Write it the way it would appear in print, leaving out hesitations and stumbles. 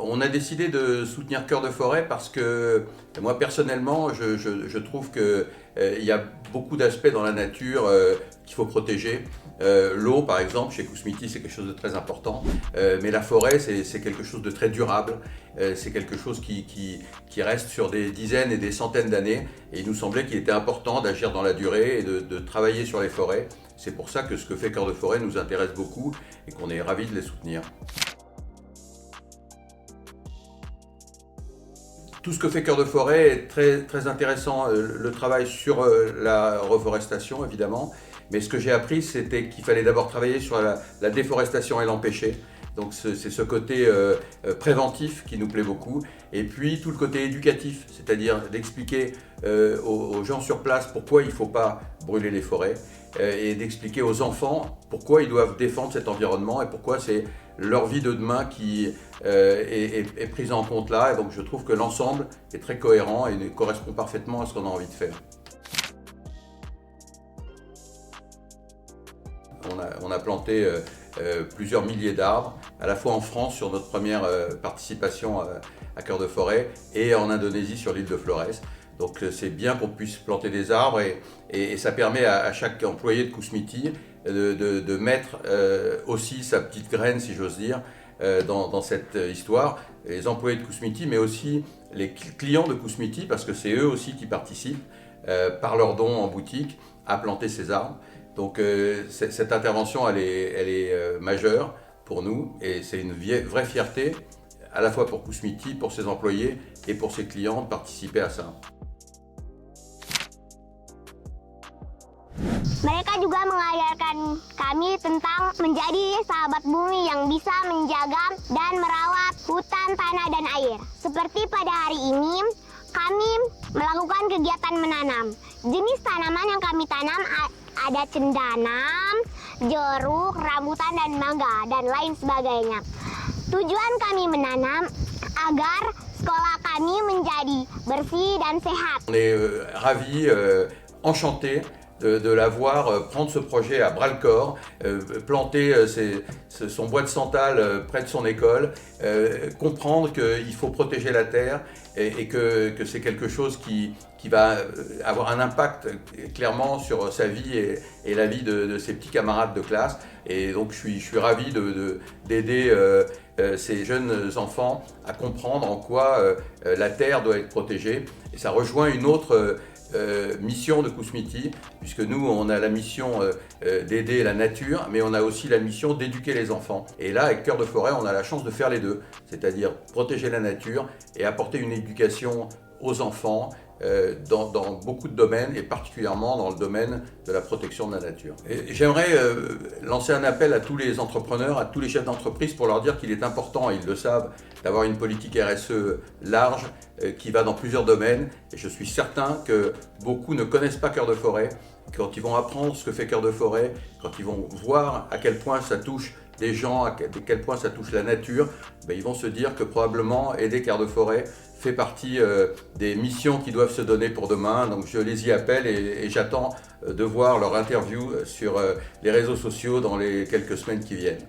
On a décidé de soutenir Cœur de Forêt parce que moi personnellement, je trouve qu'il y a beaucoup d'aspects dans la nature qu'il faut protéger. L'eau par exemple, chez Kousmiti c'est quelque chose de très important, mais la forêt c'est quelque chose de très durable, c'est quelque chose qui reste sur des dizaines et des centaines d'années et il nous semblait qu'il était important d'agir dans la durée et de travailler sur les forêts. C'est pour ça que ce que fait Cœur de Forêt nous intéresse beaucoup et qu'on est ravis de les soutenir. Tout ce que fait Cœur de Forêt est très, très intéressant, le travail sur la reforestation évidemment, mais ce que j'ai appris c'était qu'il fallait d'abord travailler sur la déforestation et l'empêcher. Donc c'est ce côté préventif qui nous plaît beaucoup, et puis tout le côté éducatif, c'est-à-dire d'expliquer aux gens sur place pourquoi il ne faut pas brûler les forêts, et d'expliquer aux enfants pourquoi ils doivent défendre cet environnement et pourquoi c'est leur vie de demain qui est prise en compte là. Et donc je trouve que l'ensemble est très cohérent et correspond parfaitement à ce qu'on a envie de faire. On a planté plusieurs milliers d'arbres, à la fois en France sur notre première participation à Cœur de Forêt et en Indonésie sur l'île de Flores. Donc c'est bien qu'on puisse planter des arbres et ça permet à chaque employé de Kousmiti de mettre aussi sa petite graine, si j'ose dire, dans cette histoire. Les employés de Kousmiti, mais aussi les clients de Kousmiti, parce que c'est eux aussi qui participent par leurs dons en boutique à planter ces arbres. Donc cette intervention, elle est majeure pour nous et c'est une vraie fierté, à la fois pour Kousmiti, pour ses employés et pour ses clients de participer à ça. Mereka juga mengajarkan kami tentang menjadi sahabat bumi yang bisa menjaga dan merawat hutan, tanah, dan air. Seperti pada hari ini, kami melakukan kegiatan menanam. Jenis tanaman yang kami tanam ada cendana, jeruk, rambutan, dan mangga, dan lain sebagainya. Tujuan kami menanam agar sekolah kami menjadi bersih dan sehat. On est ravis, enchantés de la voir prendre ce projet à bras-le-corps, planter son bois de santal près de son école, comprendre qu'il faut protéger la terre et que c'est quelque chose qui va avoir un impact clairement sur sa vie et la vie de ses petits camarades de classe. Et donc je suis ravi d'aider ces jeunes enfants à comprendre en quoi la terre doit être protégée. Et ça rejoint une autre mission de Kousmiti, puisque nous on a la mission d'aider la nature, mais on a aussi la mission d'éduquer les enfants. Et là, avec Cœur de Forêt, on a la chance de faire les deux, c'est-à-dire protéger la nature et apporter une éducation aux enfants dans beaucoup de domaines, et particulièrement dans le domaine de la protection de la nature. J'aimerais lancer un appel à tous les entrepreneurs, à tous les chefs d'entreprise pour leur dire qu'il est important, et ils le savent, d'avoir une politique RSE large qui va dans plusieurs domaines. Et je suis certain que beaucoup ne connaissent pas Cœur de Forêt. Quand ils vont apprendre ce que fait Cœur de Forêt, quand ils vont voir à quel point ça touche des gens, à quel point ça touche la nature, ben ils vont se dire que probablement aider Cœur de Forêt fait partie des missions qui doivent se donner pour demain. Donc je les y appelle et j'attends de voir leur interview sur les réseaux sociaux dans les quelques semaines qui viennent.